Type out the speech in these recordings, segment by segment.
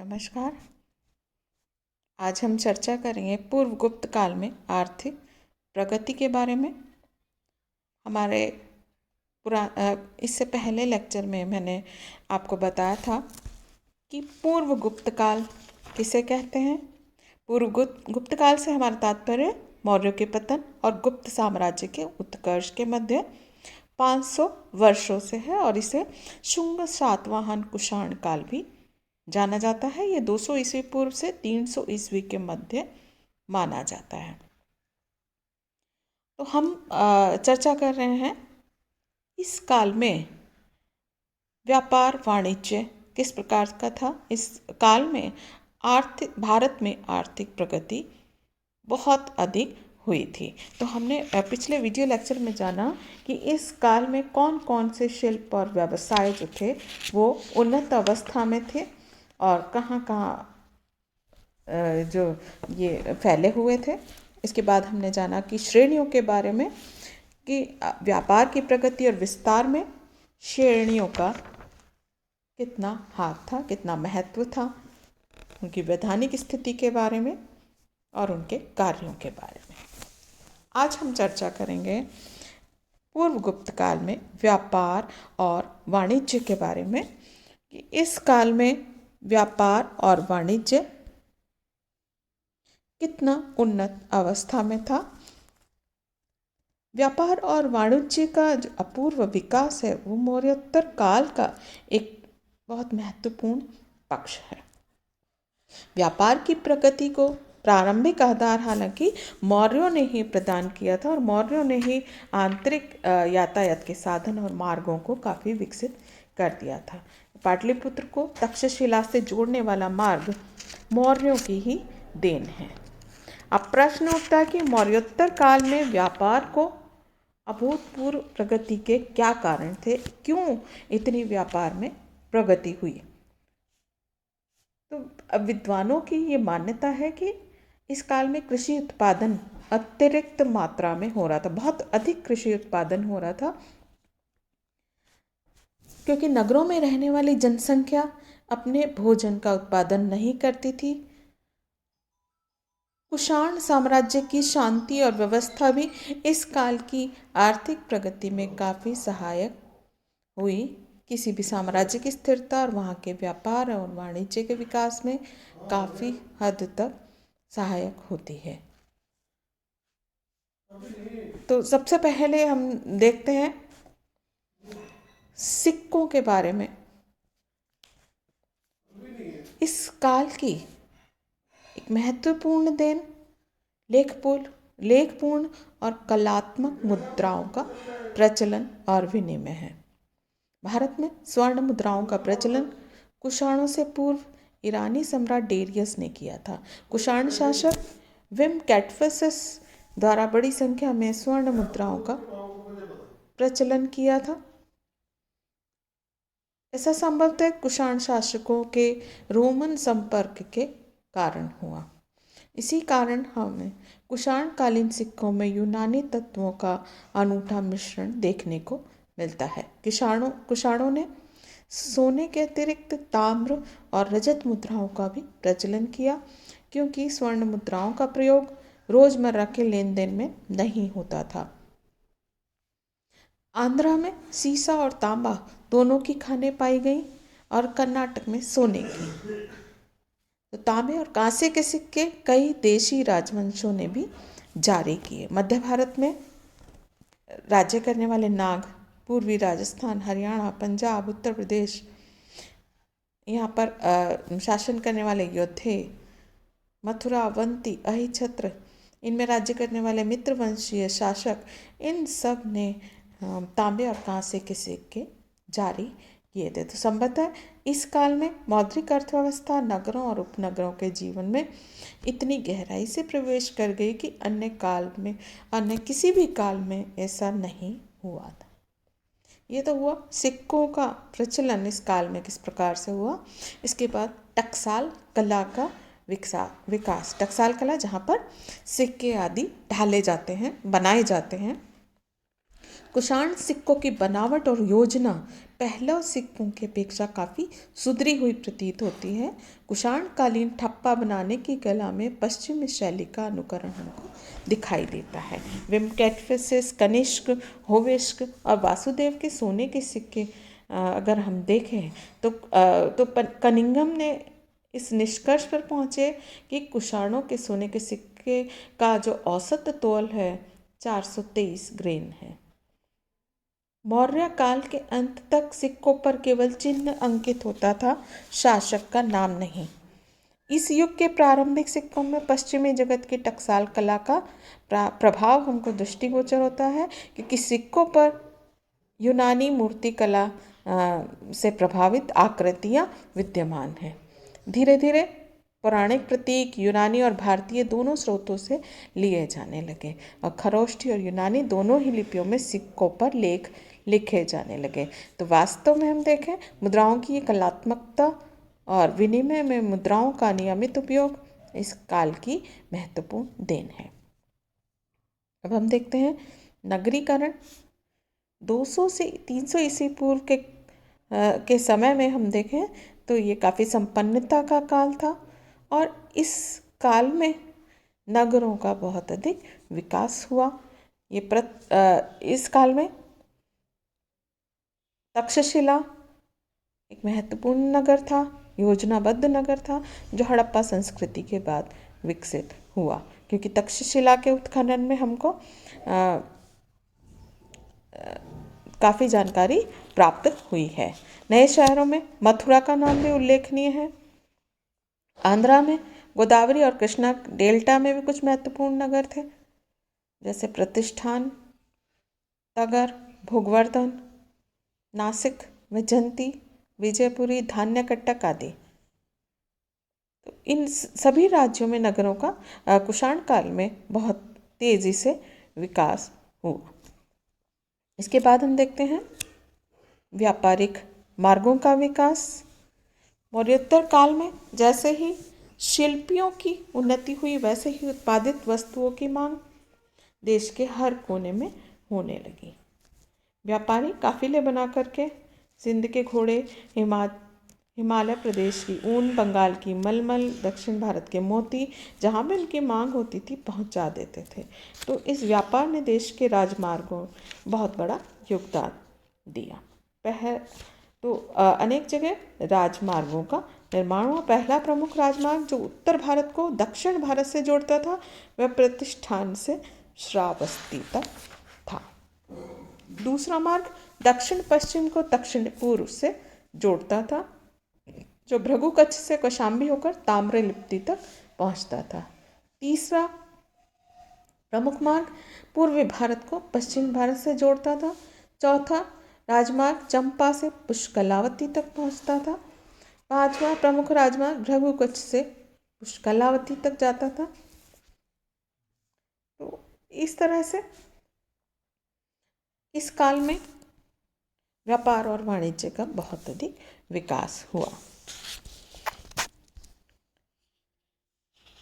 नमस्कार। आज हम चर्चा करेंगे पूर्व गुप्त काल में आर्थिक प्रगति के बारे में। हमारे इससे पहले लेक्चर में मैंने आपको बताया था कि पूर्व गुप्त काल किसे कहते हैं। पूर्व गुप्त काल से हमारा तात्पर्य मौर्यों के पतन और गुप्त साम्राज्य के उत्कर्ष के मध्य 500 वर्षों से है और इसे शुंग सातवाहन कुषाण काल भी जाना जाता है। ये 200 ईस्वी पूर्व से 300 ईस्वी के मध्य माना जाता है। तो हम चर्चा कर रहे हैं इस काल में व्यापार वाणिज्य किस प्रकार का था। इस काल में भारत में आर्थिक प्रगति बहुत अधिक हुई थी। तो हमने पिछले वीडियो लेक्चर में जाना कि इस काल में कौन कौन से शिल्प और व्यवसाय जो थे वो उन्नत अवस्था में थे और कहाँ कहाँ जो ये फैले हुए थे। इसके बाद हमने जाना कि श्रेणियों के बारे में कि व्यापार की प्रगति और विस्तार में श्रेणियों का कितना हाथ था, कितना महत्व था, उनकी वैधानिक स्थिति के बारे में और उनके कार्यों के बारे में। आज हम चर्चा करेंगे पूर्व गुप्त काल में व्यापार और वाणिज्य के बारे में कि इस काल में व्यापार और वाणिज्य कितना उन्नत अवस्था में था। व्यापार और वाणिज्य का जो अपूर्व विकास है वो मौर्योत्तर काल का एक बहुत महत्वपूर्ण पक्ष है। व्यापार की प्रगति को प्रारंभिक आधार हालांकि मौर्यों ने ही प्रदान किया था और मौर्यों ने ही आंतरिक यातायात के साधन और मार्गों को काफ़ी विकसित कर दिया था। पाटलिपुत्र को तक्षशिला से जोड़ने वाला मार्ग मौर्यों की ही देन है। अब प्रश्न उठता है कि मौर्योत्तर काल में व्यापार को अभूतपूर्व प्रगति के क्या कारण थे, क्यों इतनी व्यापार में प्रगति हुई। तो विद्वानों की ये मान्यता है कि इस काल में कृषि उत्पादन अतिरिक्त मात्रा में हो रहा था, बहुत अधिक कृषि उत्पादन हो रहा था, क्योंकि नगरों में रहने वाली जनसंख्या अपने भोजन का उत्पादन नहीं करती थी। कुषाण साम्राज्य की शांति और व्यवस्था भी इस काल की आर्थिक प्रगति में काफ़ी सहायक हुई। किसी भी साम्राज्य की स्थिरता और वहाँ के व्यापार और वाणिज्य के विकास में काफ़ी हद तक सहायक होती है। तो सबसे पहले हम देखते हैं सिक्कों के बारे में। इस काल की एक महत्वपूर्ण देन लेखपूर्ण और कलात्मक मुद्राओं का प्रचलन और विनिमय है। भारत में स्वर्ण मुद्राओं का प्रचलन कुषाणों से पूर्व ईरानी सम्राट डेरियस ने किया था। कुषाण शासक विम कैटफिसस द्वारा बड़ी संख्या में स्वर्ण मुद्राओं का प्रचलन किया था। ऐसा संभवतः कुषाण शासकों के रोमन संपर्क के कारण हुआ। इसी कारण हमें कुषाण कालीन सिक्कों में यूनानी तत्वों का अनूठा मिश्रण देखने को मिलता है। कुषाणों ने सोने के अतिरिक्त ताम्र और रजत मुद्राओं का भी प्रचलन किया, क्योंकि स्वर्ण मुद्राओं का प्रयोग रोजमर्रा के लेन देन में नहीं होता था। आंध्रा में सीसा और तांबा दोनों की खानें पाई गई और कर्नाटक में सोने की। तो तांबे और कांसे के सिक्के कई देशी राजवंशों ने भी जारी किए। मध्य भारत में राज्य करने वाले नाग पूर्वी राजस्थान, हरियाणा, पंजाब, उत्तर प्रदेश, यहाँ पर शासन करने वाले योद्धे मथुरा, अवंती, अहिछत्र, इनमें राज्य करने वाले मित्र वंशीय शासक, इन सब ने तांबे और कांसे के सिक्के जारी किए थे। तो संभवतः इस काल में मौद्रिक अर्थव्यवस्था नगरों और उपनगरों के जीवन में इतनी गहराई से प्रवेश कर गई कि अन्य किसी भी काल में ऐसा नहीं हुआ था। ये तो हुआ सिक्कों का प्रचलन इस काल में किस प्रकार से हुआ। इसके बाद टकसाल कला का विकास। टकसाल कला जहाँ पर सिक्के आदि ढाले जाते हैं, बनाए जाते हैं, कुषाण सिक्कों की बनावट और योजना पहला सिक्कों की अपेक्षा काफ़ी सुधरी हुई प्रतीत होती है। कुषाण कालीन ठप्पा बनाने की कला में पश्चिमी शैली का अनुकरण हमको दिखाई देता है। वेंकटेश्वर, कनिष्क, होवेस्क और वासुदेव के सोने के सिक्के अगर हम देखें तो कनिंघम ने इस निष्कर्ष पर पहुँचे कि कुषाणों के सोने के सिक्के का जो औसत तौल है 423 ग्रेन है। मौर्य काल के अंत तक सिक्कों पर केवल चिन्ह अंकित होता था, शासक का नाम नहीं। इस युग के प्रारंभिक सिक्कों में पश्चिमी जगत की टकसाल कला का प्रभाव हमको दृष्टिगोचर होता है, क्योंकि सिक्कों पर यूनानी मूर्ति कला से प्रभावित आकृतियाँ विद्यमान हैं। धीरे धीरे पौराणिक प्रतीक यूनानी और भारतीय दोनों स्रोतों से लिए जाने लगे और खरोष्ठी और यूनानी दोनों ही लिपियों में सिक्कों पर लेख लिखे जाने लगे। तो वास्तव में हम देखें मुद्राओं की ये कलात्मकता और विनिमय में मुद्राओं का नियमित उपयोग इस काल की महत्वपूर्ण देन है। अब हम देखते हैं नगरीकरण। 200 से 300 ईस्वी पूर्व के समय में हम देखें तो ये काफ़ी संपन्नता का काल था और इस काल में नगरों का बहुत अधिक विकास हुआ। इस काल में तक्षशिला एक महत्वपूर्ण नगर था, योजनाबद्ध नगर था, जो हड़प्पा संस्कृति के बाद विकसित हुआ, क्योंकि तक्षशिला के उत्खनन में हमको काफ़ी जानकारी प्राप्त हुई है। नए शहरों में मथुरा का नाम भी उल्लेखनीय है। आंध्रा में गोदावरी और कृष्णा डेल्टा में भी कुछ महत्वपूर्ण नगर थे, जैसे प्रतिष्ठान, तगर, भोगवर्धन, नासिक, विजंती, विजयपुरी, धान्यकट्टक आदि। तो इन सभी राज्यों में नगरों का कुषाण काल में बहुत तेजी से विकास हुआ। इसके बाद हम देखते हैं व्यापारिक मार्गों का विकास। मौर्योत्तर काल में जैसे ही शिल्पियों की उन्नति हुई, वैसे ही उत्पादित वस्तुओं की मांग देश के हर कोने में होने लगी। व्यापारी काफिले बना करके सिंध के घोड़े, हिमालय प्रदेश की ऊन, बंगाल की मलमल, दक्षिण भारत के मोती, जहाँ भी उनकी मांग होती थी पहुँचा देते थे। तो इस व्यापार ने देश के राजमार्गों बहुत बड़ा योगदान दिया। अनेक जगह राजमार्गों का निर्माण हुआ। पहला प्रमुख राजमार्ग जो उत्तर भारत को दक्षिण भारत से जोड़ता था वह प्रतिष्ठान से श्रावस्ती तक था। दूसरा मार्ग दक्षिण पश्चिम को दक्षिण पूर्व से जोड़ता था, जो भृगु कच्छ से कौशाम्बी होकर ताम्रलिप्ति तक पहुंचता था। तीसरा प्रमुख मार्ग पूर्वी भारत को पश्चिम भारत से जोड़ता था। चौथा राजमार्ग चंपा से पुष्कलावती तक पहुंचता था। पांचवा प्रमुख राजमार्ग भृगु कच्छ से पुष्कलावती तक जाता था। तो इस तरह से इस काल में व्यापार और वाणिज्य का बहुत अधिक विकास हुआ।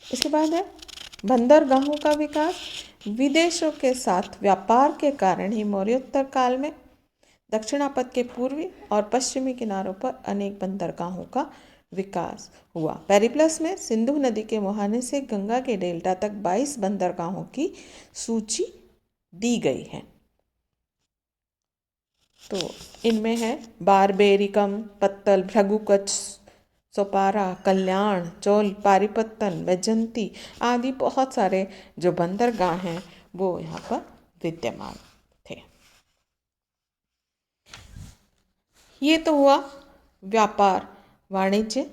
इसके बाद है बंदरगाहों का विकास। विदेशों के साथ व्यापार के कारण ही मौर्योत्तर काल में दक्षिणापथ के पूर्वी और पश्चिमी किनारों पर अनेक बंदरगाहों का विकास हुआ। पेरिप्लस में सिंधु नदी के मुहाने से गंगा के डेल्टा तक 22 बंदरगाहों की सूची दी गई है। तो इनमें है बारबेरिकम, पत्तल, भृगु कच्छ, सोपारा, कल्याण, चोल, पारिपत्तन, वैजंती आदि बहुत सारे जो बंदरगाह हैं वो यहाँ पर विद्यमान थे। ये तो हुआ व्यापार वाणिज्य।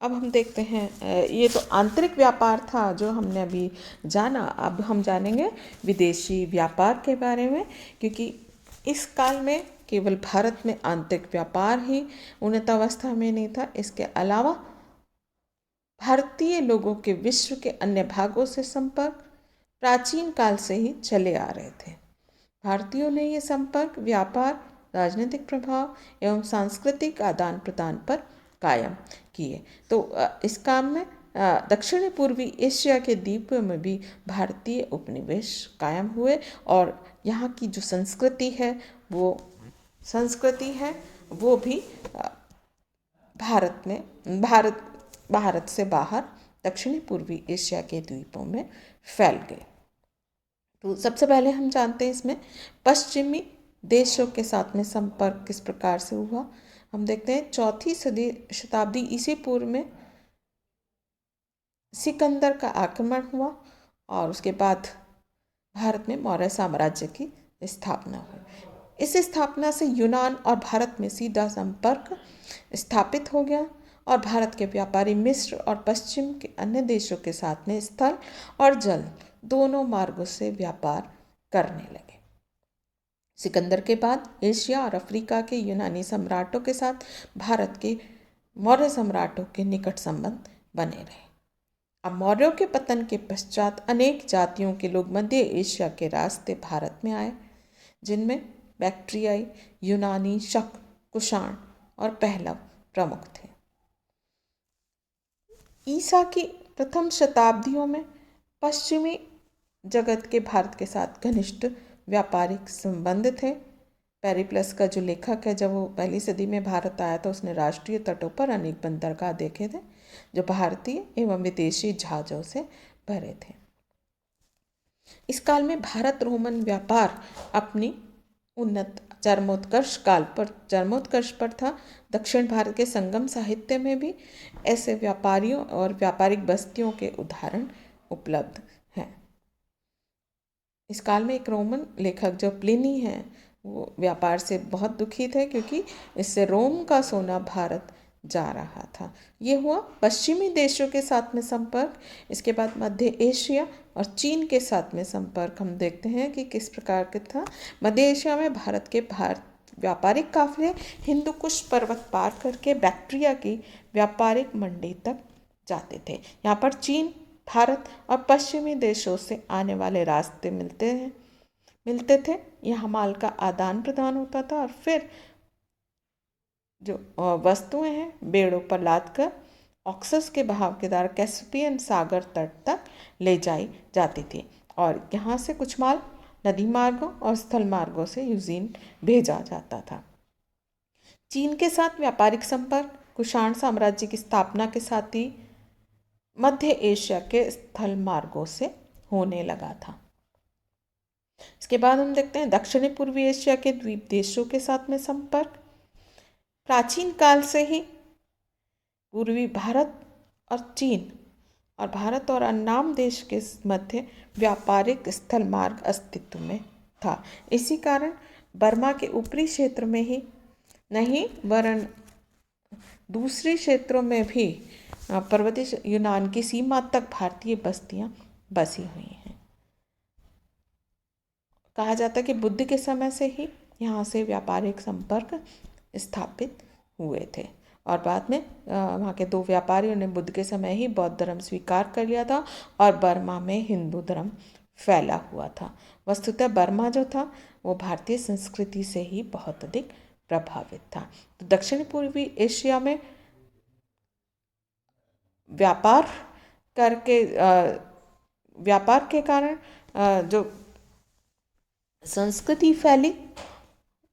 अब हम देखते हैं, ये तो आंतरिक व्यापार था जो हमने अभी जाना। अब हम जानेंगे विदेशी व्यापार के बारे में, क्योंकि इस काल में केवल भारत में आंतरिक व्यापार ही उन्नत अवस्था में नहीं था, इसके अलावा भारतीय लोगों के विश्व के अन्य भागों से संपर्क प्राचीन काल से ही चले आ रहे थे। भारतीयों ने ये संपर्क व्यापार, राजनीतिक प्रभाव एवं सांस्कृतिक आदान प्रदान पर कायम किए। तो इस काम में दक्षिणी पूर्वी एशिया के द्वीपों में भी भारतीय उपनिवेश कायम हुए और यहाँ की जो संस्कृति है वो भी भारत से बाहर दक्षिणी पूर्वी एशिया के द्वीपों में फैल गए। तो सबसे पहले हम जानते हैं इसमें पश्चिमी देशों के साथ में संपर्क किस प्रकार से हुआ। हम देखते हैं 4वीं शताब्दी ईसा पूर्व में सिकंदर का आक्रमण हुआ और उसके बाद भारत में मौर्य साम्राज्य की स्थापना हुई। इस स्थापना से यूनान और भारत में सीधा संपर्क स्थापित हो गया और भारत के व्यापारी मिस्र और पश्चिम के अन्य देशों के साथ में स्थल और जल दोनों मार्गों से व्यापार करने लगे। सिकंदर के बाद एशिया और अफ्रीका के यूनानी सम्राटों के साथ भारत के मौर्य सम्राटों के निकट संबंध बने रहे। अब मौर्यों के पतन के पश्चात अनेक जातियों के लोग मध्य एशिया के रास्ते भारत में आए, जिनमें बैक्ट्रियाई, यूनानी, शक, कुषाण और पहलव प्रमुख थे। ईसा की प्रथम शताब्दियों में पश्चिमी जगत के भारत के साथ घनिष्ठ व्यापारिक संबंध थे। पेरिप्लस का जो लेखक है, जब वो पहली सदी में भारत आया था, उसने राष्ट्रीय तटों पर अनेक बंदरगाह देखे थे जो भारतीय एवं विदेशी जहाजों से भरे थे। इस काल में भारत रोमन व्यापार अपनी उन्नत चरमोत्कर्ष पर था। दक्षिण भारत के संगम साहित्य में भी ऐसे व्यापारियों और व्यापारिक बस्तियों के उदाहरण उपलब्ध हैं। इस काल में एक रोमन लेखक जो प्लिनी है, वो व्यापार से बहुत दुखी थे क्योंकि इससे रोम का सोना भारत जा रहा था। ये हुआ पश्चिमी देशों के साथ में संपर्क। इसके बाद मध्य एशिया और चीन के साथ में संपर्क हम देखते हैं कि किस प्रकार का था। मध्य एशिया में भारत के व्यापारिक काफिले हिंदू कुश पर्वत पार करके बैक्ट्रिया की व्यापारिक मंडी तक जाते थे। यहाँ पर चीन, भारत और पश्चिमी देशों से आने वाले रास्ते मिलते थे। यहाँ माल का आदान प्रदान होता था और फिर जो वस्तुएं हैं बेड़ों पर लादकर ऑक्सस के बहाव के द्वारा कैस्पियन सागर तट तक ले जाई जाती थी और यहाँ से कुछ माल नदी मार्गों और स्थल मार्गों से यूजीन भेजा जाता था। चीन के साथ व्यापारिक संपर्क कुषाण साम्राज्य की स्थापना के साथ ही मध्य एशिया के स्थल मार्गों से होने लगा था। इसके बाद हम देखते हैं दक्षिणी पूर्वी एशिया के द्वीप देशों के साथ में संपर्क। प्राचीन काल से ही पूर्वी भारत और चीन और भारत और अन्नाम देश के मध्य व्यापारिक स्थल मार्ग अस्तित्व में था। इसी कारण बर्मा के ऊपरी क्षेत्र में ही नहीं वरन दूसरे क्षेत्रों में भी पर्वतीय यूनान की सीमा तक भारतीय बस्तियां बसी हुई हैं। कहा जाता है कि बुद्ध के समय से ही यहाँ से व्यापारिक संपर्क स्थापित हुए थे और बाद में वहाँ के दो व्यापारियों ने बुद्ध के समय ही बौद्ध धर्म स्वीकार कर लिया था और बर्मा में हिंदू धर्म फैला हुआ था। वस्तुतः बर्मा जो था वो भारतीय संस्कृति से ही बहुत अधिक प्रभावित था। तो दक्षिण पूर्वी एशिया में व्यापार के कारण जो संस्कृति फैली,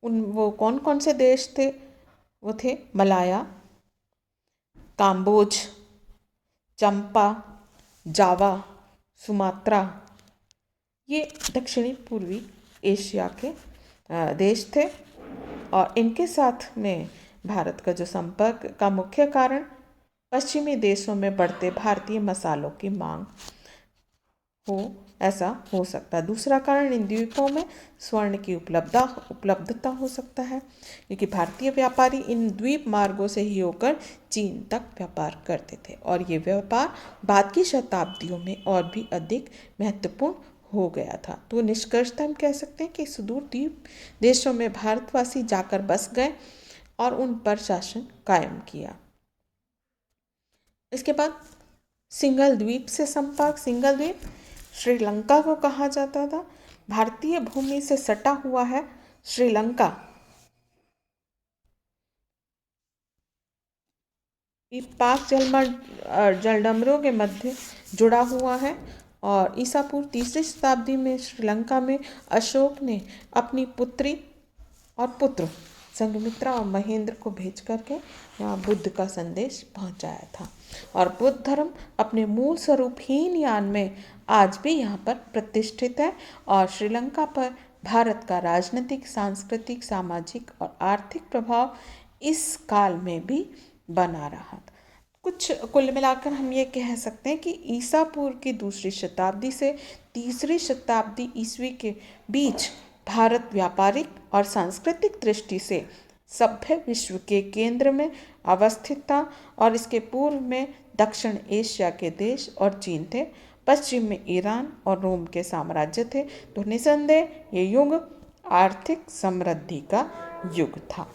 वो कौन कौन से देश थे? वो थे मलाया, काम्बोज, चंपा, जावा, सुमात्रा। ये दक्षिणी पूर्वी एशिया के देश थे और इनके साथ में भारत का जो संपर्क का मुख्य कारण पश्चिमी देशों में बढ़ते भारतीय मसालों की मांग ऐसा हो सकता है। दूसरा कारण इन द्वीपों में स्वर्ण की उपलब्धता हो सकता है क्योंकि भारतीय व्यापारी इन द्वीप मार्गों से ही होकर चीन तक व्यापार करते थे और ये व्यापार बाद की शताब्दियों में और भी अधिक महत्वपूर्ण हो गया था। तो निष्कर्षतः हम कह सकते हैं कि सुदूर द्वीप देशों में भारतवासी जाकर बस गए और उन पर शासन कायम किया। इसके बाद सिंगल द्वीप से संपर्क। सिंगल द्वीप श्रीलंका को कहा जाता था। भारतीय भूमि से सटा हुआ है श्रीलंका ये पाक जलडमरों के मध्य जुड़ा हुआ है। और ईसा पूर्व तीसरी शताब्दी में श्रीलंका में अशोक ने अपनी पुत्री और पुत्र संघमित्रा और महेंद्र को भेज करके यहाँ बुद्ध का संदेश पहुँचाया था। और बुद्ध धर्म अपने मूल स्वरूप हीनयान में आज भी यहाँ पर प्रतिष्ठित है और श्रीलंका पर भारत का राजनीतिक, सांस्कृतिक, सामाजिक और आर्थिक प्रभाव इस काल में भी बना रहा। कुछ कुल मिलाकर हम ये कह सकते हैं कि ईसा पूर्व की दूसरी शताब्दी से तीसरी शताब्दी ईस्वी के बीच भारत व्यापारिक और सांस्कृतिक दृष्टि से सभ्य विश्व के केंद्र में अवस्थित था और इसके पूर्व में दक्षिण एशिया के देश और चीन थे, पश्चिम में ईरान और रोम के साम्राज्य थे। तो निसंदेह ये युग आर्थिक समृद्धि का युग था।